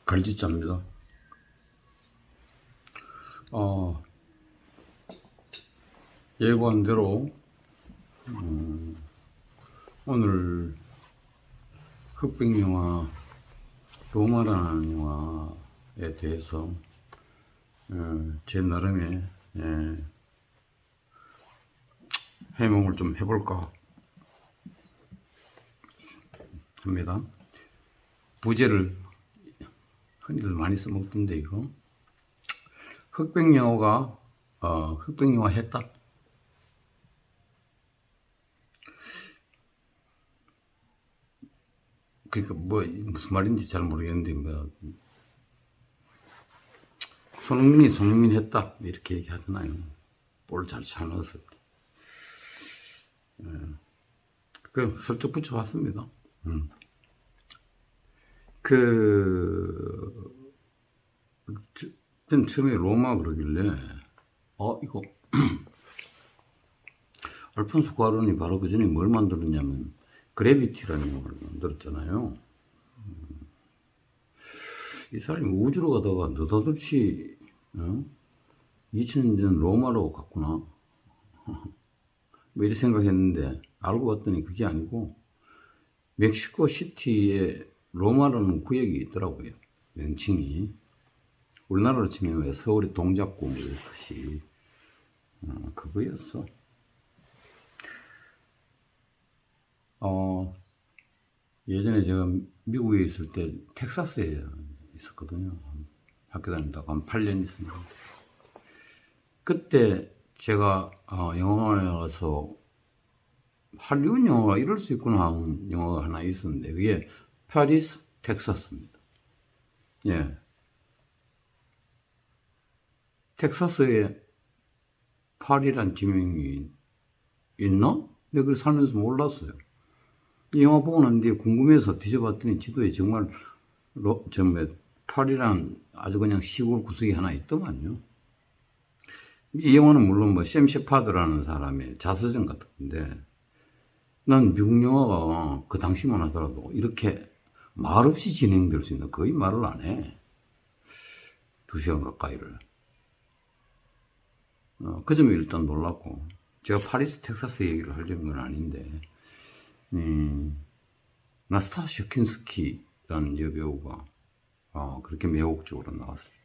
갈지자입니다. 예고한 대로 오늘 흑백영화 로마라는 영화에 대해서 제 나름의 해몽을 좀 해볼까 합니다. 부제를 흔히들 많이 써먹던데, 이거 흑백영화가 흑백영화 했다. 그러니까 무슨 말인지 잘 모르겠는데, 손흥민이 했다 이렇게 얘기하잖아요. 볼 잘 넣었을 때. 그 슬쩍 붙여봤습니다. 전 처음에 로마 그러길래 이거 알폰소 쿠아론이 바로 그 전에 뭘 만들었냐면 그래비티라는 영화를 만들었잖아요. 이 사람이 우주로 가다가 느닷없이 2000년 로마로 갔구나 이렇게 생각했는데, 알고 봤더니 그게 아니고 멕시코 시티에 로마라는 구역이 있더라고요. 명칭이 우리나라로 치면 왜 서울의 동작구 이렇듯이 그거였어. 예전에 제가 미국에 있을 때 텍사스에 있었거든요. 학교 다니다가 한 8년 있습니다. 그때 제가 영화관에 가서 할리우드 영화가 이럴 수 있구나 하는 영화가 하나 있었는데, 그게 파리스 텍사스입니다. 예. 텍사스에 파리란 지명이 있나? 내가 그걸 살면서 몰랐어요. 이 영화 보고 난 뒤에 궁금해서 뒤져봤더니 지도에 정말 파리란 아주 그냥 시골 구석이 하나 있더만요. 이 영화는 물론 샘 셰파드라는 사람의 자서전 같은데, 난 미국 영화가 그 당시만 하더라도 이렇게 말없이 진행될 수 있나? 거의 말을 안 해. 2시간 가까이를. 그 점이 일단 놀랐고, 제가 파리스 텍사스 얘기를 하려는 건 아닌데, 나스타시아 킨스키라는 여배우가 그렇게 매혹적으로 나왔습니다.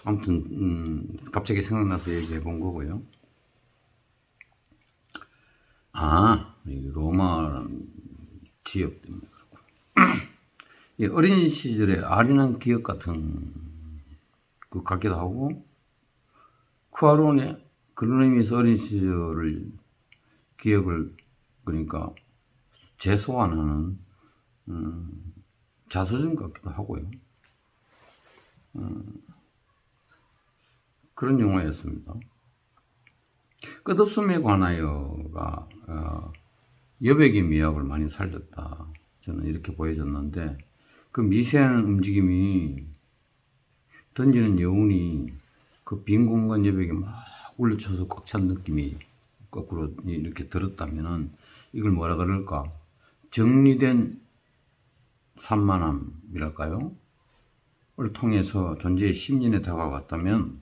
아무튼 갑자기 생각나서 얘기해 본 거고요. 이 로마라는 지역 때문에 그렇구나. 이 어린 시절에 아련한 기억 같은 것 같기도 하고, 쿠아론의 그런 의미에서 어린 시절을 기억을 그러니까 재소환하는 자서전 같기도 하고요. 그런 영화였습니다. 끝없음에 관하여가 여백의 미학을 많이 살렸다, 저는 이렇게 보여졌는데, 그 미세한 움직임이 던지는 여운이 그 빈 공간 여백에 막 울려쳐서 꽉 찬 느낌이 거꾸로 이렇게 들었다면은, 이걸 뭐라 그럴까, 정리된 산만함이랄까요? 를 통해서 존재의 심연에 다가갔다면,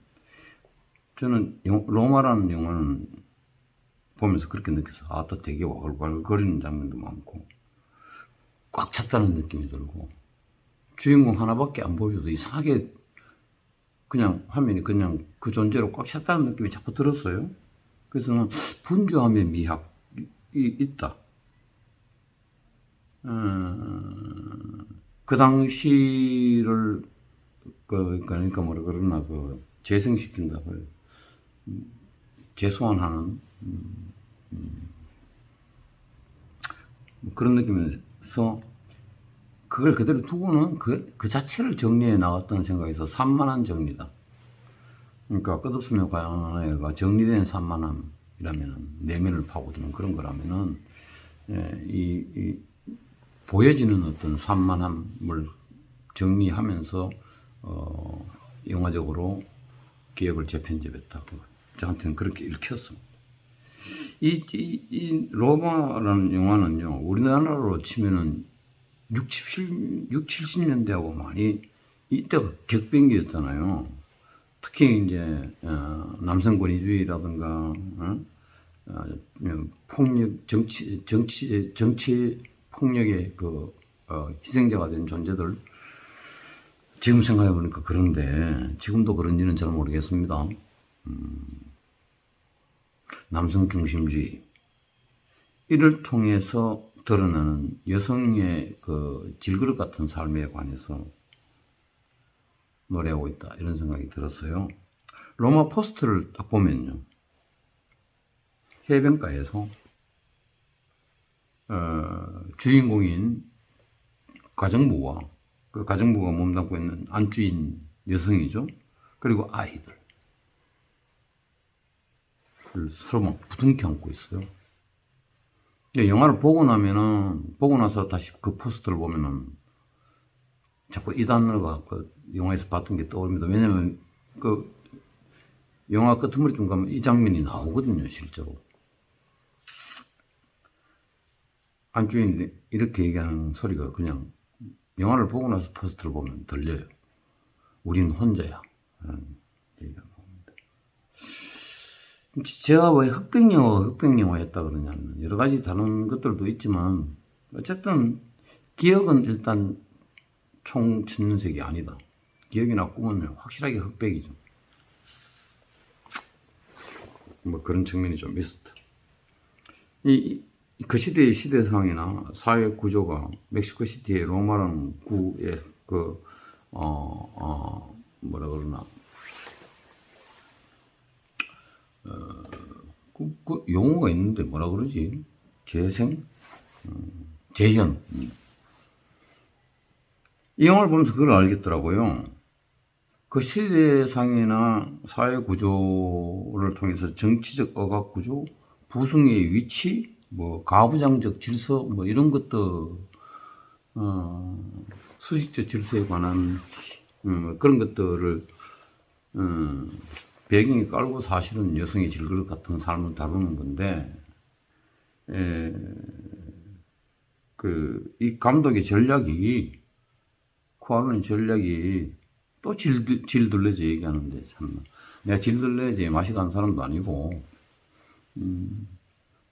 저는 로마라는 영화는 보면서 그렇게 느꼈어요. 또 되게 와글와글거리는 장면도 많고, 꽉 찼다는 느낌이 들고, 주인공 하나밖에 안 보여도 이상하게 그냥 화면이 그냥 그 존재로 꽉 찼다는 느낌이 자꾸 들었어요. 그래서 분주함의 미학이 있다. 그 당시를 그러니까 뭐라 그러나 재생시킨다, 재소환하는 그런 느낌에서 그걸 그대로 두고는 그 자체를 정리해 나갔다는 생각에서 산만한 정리다. 그러니까 끝없음에 관하여가 정리된 산만함이라면, 내면을 파고드는 그런 거라면은, 이 보여지는 어떤 산만함을 정리하면서 영화적으로 기억을 재편집했다. 저한테는 그렇게 읽혔습니다. 이 로마라는 영화는요, 우리나라로 치면은 70년대하고 많이 이때가 격변기였잖아요. 특히 이제 남성 권위주의라든가 폭력 정치 폭력의 그 희생자가 된 존재들 지금 생각해 보니까 그런데 지금도 그런지는 잘 모르겠습니다. 남성 중심주의 이를 통해서 드러나는 여성의 그 질그릇 같은 삶에 관해서 노래하고 있다 이런 생각이 들었어요. 로마 포스트를 딱 보면요, 해변가에서 주인공인 가정부와 그 가정부가 몸담고 있는 안주인 여성이죠. 그리고 아이들 서로 막 부둥켜 안고 있어요. 영화를 보고 나서 다시 그 포스터를 보면은 자꾸 이 단어가 그 영화에서 봤던 게 떠오릅니다. 왜냐면 그 영화 끄트머리쯤 가면 이 장면이 나오거든요, 실제로. 안주인이 이렇게 얘기하는 소리가 그냥 영화를 보고 나서 포스터를 보면 들려요. 우린 혼자야. 라는 얘기가 나옵니다. 제가 왜 흑백영화 했다 그러냐면 여러 가지 다른 것들도 있지만 어쨌든 기억은 일단 총천색이 아니다. 기억이나 꿈은 확실하게 흑백이죠. 뭐 그런 측면이 좀 있었다. 그 시대의 시대상이나 사회 구조가 멕시코 시티의 로마라는 구의 뭐라 그러나 그 용어가 있는데 뭐라 그러지? 재생? 재현. 이 영화를 보면서 그걸 알겠더라고요. 그 시대상이나 사회 구조를 통해서 정치적 억압 구조, 부승의 위치, 뭐 가부장적 질서, 뭐 이런 것도 수직적 질서에 관한 그런 것들을 배경에 깔고 사실은 여성의 질그릇 같은 삶을 다루는 건데, 이 감독의 전략이, 쿠아론의 전략이 또 질들레지 얘기하는데, 참. 내가 질들레지에 맛이 간 사람도 아니고,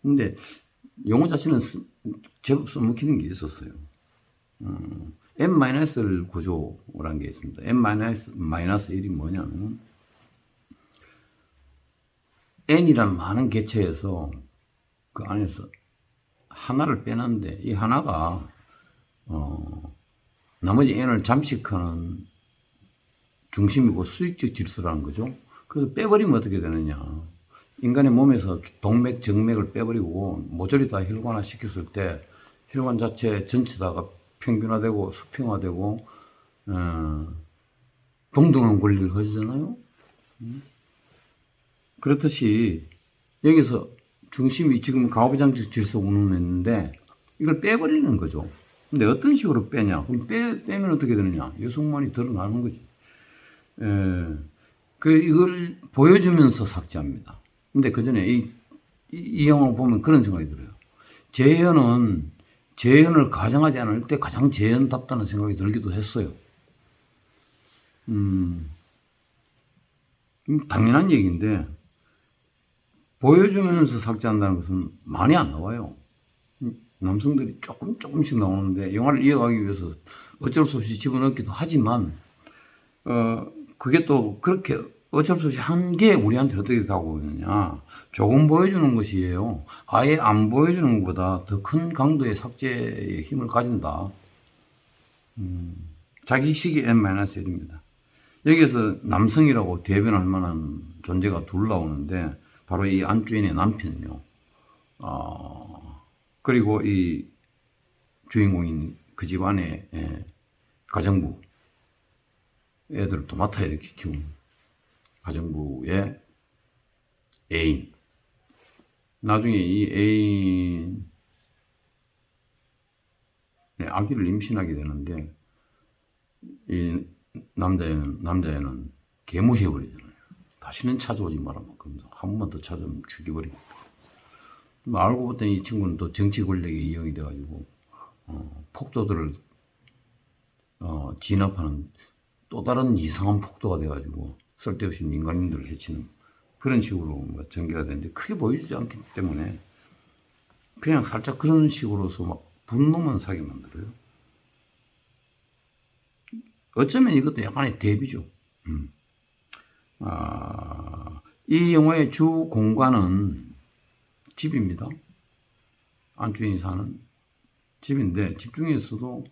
근데 용어 자체는 제법 써먹히는 게 있었어요. n-1 구조라는 게 있습니다. n-1이 뭐냐면, n이란 많은 개체에서 그 안에서 하나를 빼놨는데 이 하나가 나머지 n을 잠식하는 중심이고 수직적 질서라는 거죠. 그래서 빼버리면 어떻게 되느냐. 인간의 몸에서 동맥, 정맥을 빼버리고 모조리 다 혈관화 시켰을 때 혈관 자체 전체 다가 평균화되고 수평화되고 동등한 권리를 가지잖아요. 그렇듯이 여기서 중심이 지금 가부장적 질서 운운했는데 이걸 빼버리는 거죠. 근데 어떤 식으로 빼냐? 그럼 빼면 어떻게 되느냐? 여성만이 드러나는 거지. 이걸 보여주면서 삭제합니다. 근데 그 전에 이 영화 보면 그런 생각이 들어요. 재현을 가정하지 않을 때 가장 재현답다는 생각이 들기도 했어요. 당연한 얘기인데, 보여주면서 삭제한다는 것은 많이 안 나와요. 남성들이 조금씩 나오는데, 영화를 이어가기 위해서 어쩔 수 없이 집어넣기도 하지만, 그게 또 그렇게 어쩔 수 없이 한 게 우리한테 어떻게 가고 있느냐. 조금 보여주는 것이에요. 아예 안 보여주는 것보다 더 큰 강도의 삭제의 힘을 가진다. 자기식의 n-1입니다. 여기서 남성이라고 대변할 만한 존재가 둘 나오는데, 바로 이 안주인의 남편요. 그리고 이 주인공인 그 집안의 가정부. 애들을 도맡아 이렇게 키우는 가정부의 애인. 나중에 이 애인의 아기를 임신하게 되는데, 이 남자애는 개무시해버리잖아요. 다시는 찾아오지 마라. 그러면서 한 번만 더 찾아오면 죽여버리고. 알고 봤더니 이 친구는 또 정치 권력에 이용이 돼가지고, 폭도들을 진압하는 또 다른 이상한 폭도가 돼가지고 쓸데없이 민간인들을 해치는 그런 식으로 뭐 전개가 되는데 크게 보여주지 않기 때문에 그냥 살짝 그런 식으로서 막 분노만 사게 만들어요. 어쩌면 이것도 약간의 대비죠. 이 영화의 주 공간은 집입니다. 안주인이 사는 집인데 집 중에서도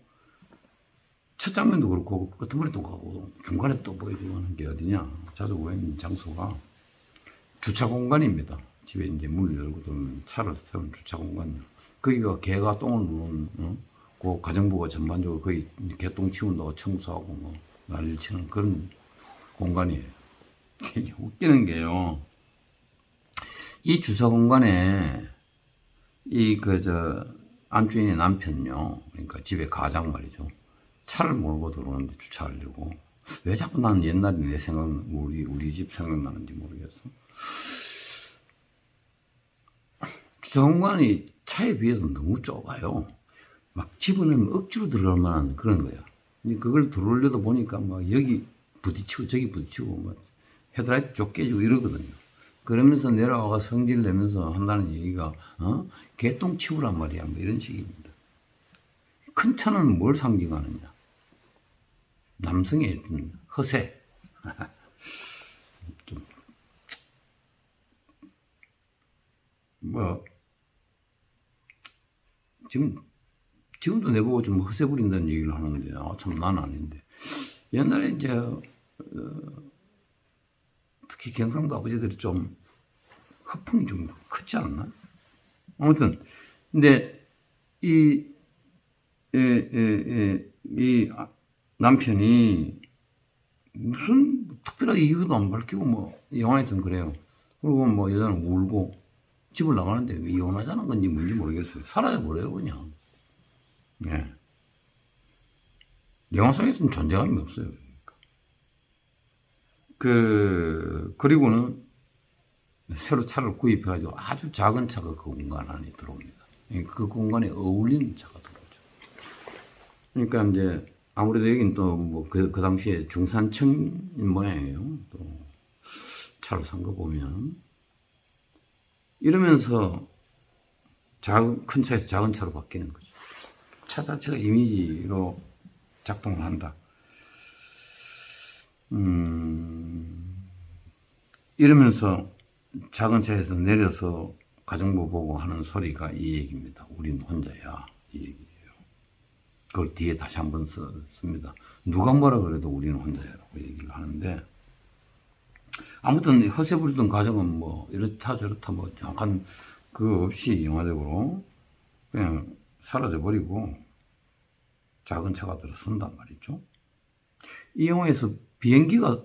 첫 장면도 그렇고 끝머리도 가고 중간에 또 보여주고 하는 게 어디냐, 자주 보이는 장소가 주차 공간입니다. 집에 이제 문을 열고 들어오면 차를 세운 주차 공간. 거기가 개가 똥을 누는 그 가정부가 전반적으로 거의 개똥 치운다고 청소하고 뭐 난리를 치는 그런 공간이에요. 되게 웃기는 게요. 이 주차 공간에 안주인의 남편요, 그러니까 집에 가장 말이죠, 차를 몰고 들어오는데 주차하려고. 왜 자꾸 나는 옛날에 내 생각, 우리 집 생각나는지 모르겠어. 주차 공간이 차에 비해서 너무 좁아요. 막 집어넣으면 억지로 들어갈 만한 그런 거야. 그걸 들어오려다 보니까 막 여기 부딪히고 저기 부딪히고 막 헤드라이트 쪽 깨지고 이러거든요. 그러면서 내려와가 성질 내면서 한다는 얘기가 개똥 치우란 말이야, 뭐 이런 식입니다. 큰 차는 뭘 상징하느냐? 남성의 허세. 좀 뭐 지금도 내보고 좀 허세 부린다는 얘기를 하는데 참 난 아닌데, 옛날에 이제 특히 경상도 아버지들이 좀 허풍이 좀 크지 않나? 아무튼 근데 이 남편이 무슨 특별한 이유도 안 밝히고 뭐 영화에서는 그래요. 그리고 뭐 여자는 울고 집을 나가는데 왜 이혼하자는 건지 뭔지 모르겠어요. 사라져버려요 그냥. 예. 영화 속에서는 존재감이 없어요. 그리고는 새로 차를 구입해가지고 아주 작은 차가 그 공간 안에 들어옵니다. 그 공간에 어울리는 차가 들어오죠. 그러니까 이제 아무래도 여긴 또 뭐 그 당시에 중산층 모양이에요. 또 차를 산 거 보면. 이러면서 큰 차에서 작은 차로 바뀌는 거죠. 차 자체가 이미지로 작동을 한다. 이러면서 작은 차에서 내려서 가정부 보고 하는 소리가 이 얘기입니다. 우린 혼자야. 이 얘기예요. 그걸 뒤에 다시 한번 씁니다. 누가 뭐라 그래도 우리는 혼자야라고 얘기를 하는데, 아무튼 허세 부리던 가정은 뭐 이렇다 저렇다 뭐 정확한 그거 없이 영화적으로 그냥 사라져버리고 작은 차가 들어선단 말이죠. 이 영화에서 비행기가,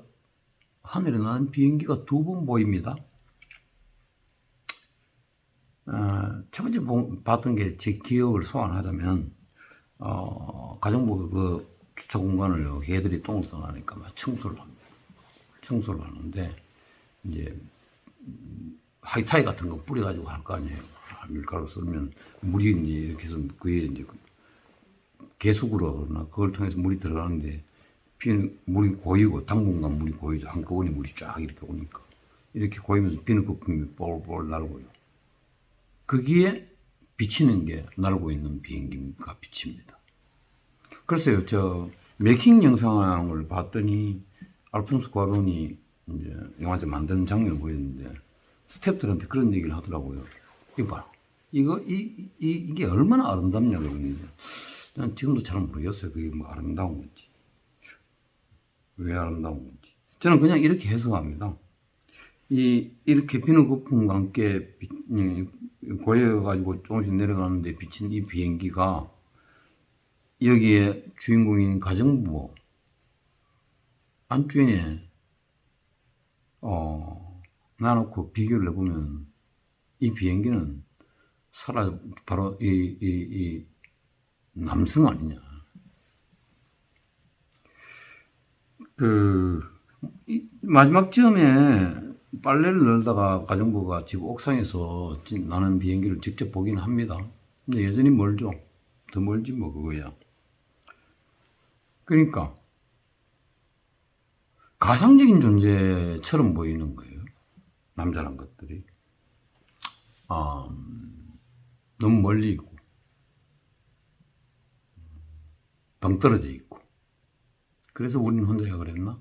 하늘에 나는 비행기가 2번 보입니다. 첫 번째 봤던 게 제 기억을 소환하자면, 가정부 그 주차 공간을 개들이 똥을 싸나니까 막 청소를 합니다. 청소를 하는데, 이제, 하이타이 같은 거 뿌려가지고 할 거 아니에요. 밀가루 썰면 물이 이제 이렇게 해서 그에 이제 개수구로나 그걸 통해서 물이 들어가는데, 물이 고이고 당분간 물이 고이죠. 한꺼번에 물이 쫙 이렇게 오니까 이렇게 고이면서 비늘 거품이 뻘뻘 날고요. 거기에 비치는 게 날고 있는 비행기가 비칩니다. 글쎄요, 저 메이킹 영상을 봤더니 알폰소 쿠아론이 이제 영화제 만드는 장면을 보였는데 스태프들한테 그런 얘기를 하더라고요. 이거 봐, 이게 얼마나 아름답냐고 그러는데 난 지금도 잘 모르겠어요. 그게 뭐 아름다운 건지. 왜 아름다운 건지. 저는 그냥 이렇게 해석합니다. 이렇게 비늘 거품과 함께 고여가지고 조금씩 내려가는데 비친 이 비행기가 여기에 주인공인 가정부모 안주인에 놔놓고 비교를 해보면 이 비행기는 바로 이 남성 아니냐. 마지막 즈음에 빨래를 널다가 가정부가 집 옥상에서 나는 비행기를 직접 보긴 합니다. 근데 여전히 멀죠. 더 멀지 뭐 그거야. 그러니까 가상적인 존재처럼 보이는 거예요. 남자란 것들이. 너무 멀리 있고 동떨어져 있고. 그래서 우리는 혼자야 그랬나?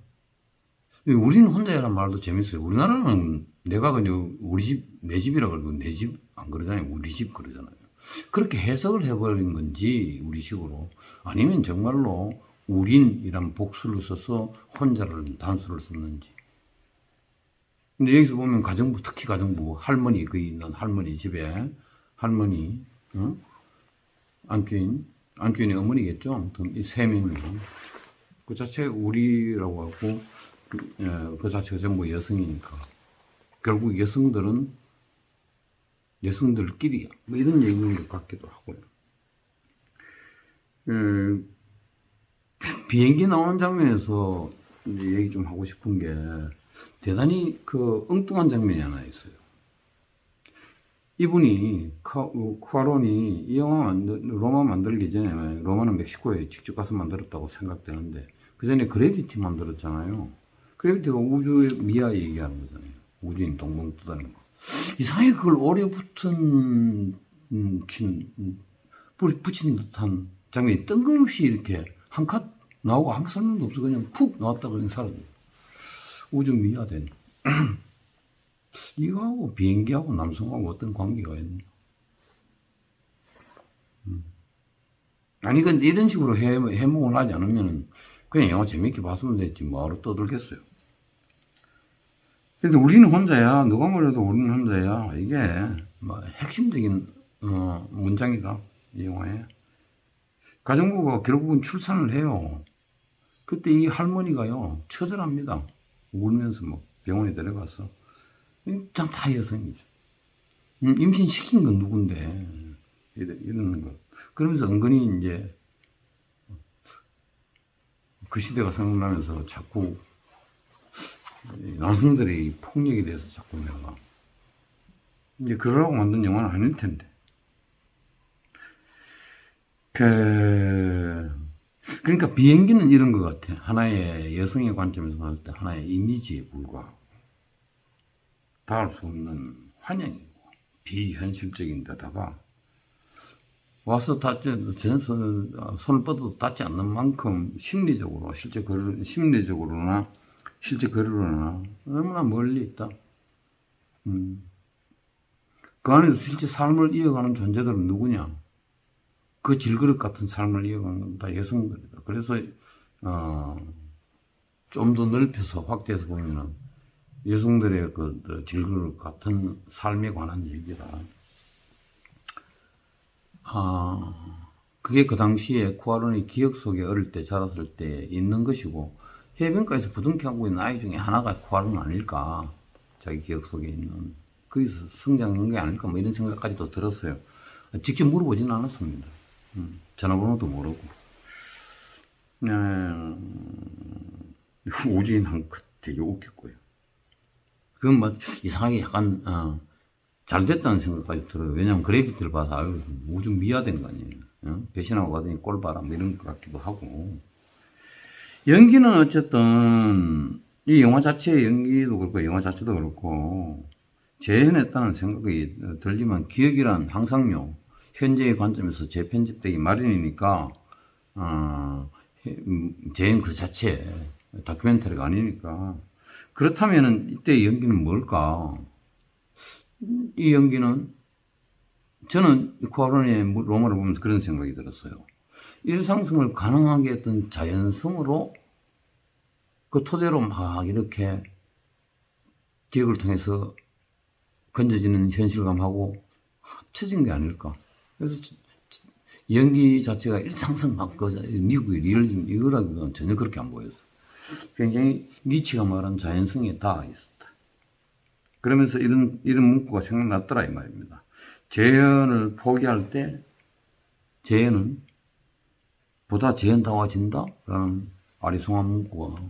우리는 혼자야란 말도 재밌어요. 우리나라는 내가 그냥 우리 집, 내 집이라 그러고 내 집 안 그러잖아요. 우리 집 그러잖아요. 그렇게 해석을 해버린 건지 우리식으로, 아니면 정말로 우린이란 복수를 써서 혼자를 단수를 썼는지. 근데 여기서 보면 가정부, 특히 가정부, 할머니, 그 있는 할머니 집에 할머니, 안주인의 어머니겠죠. 아무튼 이 세 명이 그 자체가 우리라고 하고, 그 자체가 전부 여성이니까 결국 여성들끼리 뭐 이런 얘기인 것 같기도 하고요. 비행기 나오는 장면에서 이제 얘기 좀 하고 싶은 게, 대단히 그 엉뚱한 장면이 하나 있어요. 이분이 쿠아론이 이 영화 로마 만들기 전에, 로마는 멕시코에 직접 가서 만들었다고 생각되는데 그 전에 그래비티 만들었잖아요. 그래비티가 우주의 미아 얘기하는 거잖아요. 우주인 동봉 뜨다는 거. 이상하게 그걸 오래 붙인 듯한 장면이 뜬금없이 이렇게 한 컷 나오고 아무 설명도 없어. 그냥 푹 나왔다가 그냥 사라져요. 우주 미아된. 이거하고 비행기하고 남성하고 어떤 관계가 있나? 아니, 근데 이런 식으로 해몽을 하지 않으면 그냥 영화 재밌게 봤으면 됐지. 뭐하러 떠들겠어요. 근데 우리는 혼자야. 누가 뭐래도 우리는 혼자야. 이게 뭐 핵심적인 문장이다. 이 영화에. 가정부가 결국은 출산을 해요. 그때 이 할머니가요, 처절합니다. 울면서 막 병원에 데려가서. 참 다 여성이죠. 임신시킨 건 누군데. 이러는 거. 그러면서 은근히 이제 그 시대가 생각나면서 자꾸 남성들의 폭력에 대해서 자꾸 내가 이제 그러라고 만든 영화는 아닐 텐데. 그러니까 비행기는 이런 것 같아. 하나의 여성의 관점에서 봤을 때 하나의 이미지에 불과하고 닿을 수 없는 환영이고 비현실적인 데다가 와서 손을 뻗어도 닿지 않는 만큼 심리적으로나 실제 거리로나 너무나 멀리 있다. 그 안에서 실제 삶을 이어가는 존재들은 누구냐? 그 질그릇 같은 삶을 이어가는 건 다 여성들이다. 그래서 좀 더 넓혀서 확대해서 보면은 여성들의 그 질그릇 같은 삶에 관한 얘기다. 그게 그 당시에 쿠아론의 기억 속에 어릴 때 자랐을 때 있는 것이고, 해변가에서 부둥켜 안고 있는 아이 중에 하나가 쿠아론 아닐까. 자기 기억 속에 있는. 거기서 성장한 게 아닐까. 뭐 이런 생각까지도 들었어요. 직접 물어보지는 않았습니다. 전화번호도 모르고. 우주인 한 컷 되게 웃겼고요. 그건 뭐 이상하게 약간 잘 됐다는 생각까지 들어요. 왜냐면 그래비티를 봐서 아유, 우주 미화된 거 아니에요. 배신하고 가더니 꼴봐라 뭐 이런 것 같기도 하고. 연기는 어쨌든 이 영화 자체의 연기도 그렇고 영화 자체도 그렇고 재현했다는 생각이 들지만, 기억이란 항상요, 현재의 관점에서 재편집되기 마련이니까 재현 그 자체 다큐멘터리가 아니니까. 그렇다면 이때의 연기는 뭘까? 이 연기는, 저는 쿠아론의 로마를 보면서 그런 생각이 들었어요. 일상성을 가능하게 했던 자연성으로 그 토대로 막 이렇게 기억을 통해서 건져지는 현실감하고 합쳐진 게 아닐까. 그래서 연기 자체가 일상성 막 미국의 리얼리즘 이거라기보다는 전혀 그렇게 안 보였어. 굉장히 니치가 말한 자연성에 닿아 있었다. 그러면서 이런 문구가 생각났더라 이 말입니다. 재현을 포기할 때 재현은 보다 재현다워진다 라는 아리송한 문구가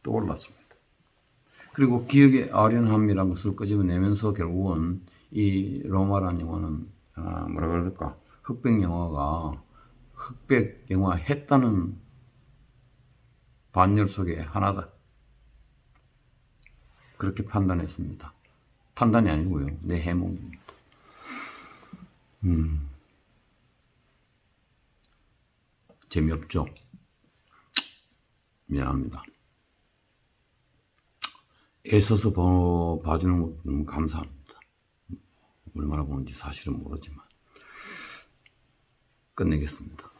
떠올랐습니다. 그리고 기억의 아련함이라는 것을 끄집어내면서 결국은 이 로마라는 영화는 뭐라 그럴까, 흑백 영화 했다는 반열 속에 하나다. 그렇게 판단했습니다. 판단이 아니고요. 내 해몽입니다. 재미없죠? 미안합니다. 애써서 봐주는 것도 너무 감사합니다. 얼마나 보는지 사실은 모르지만 끝내겠습니다.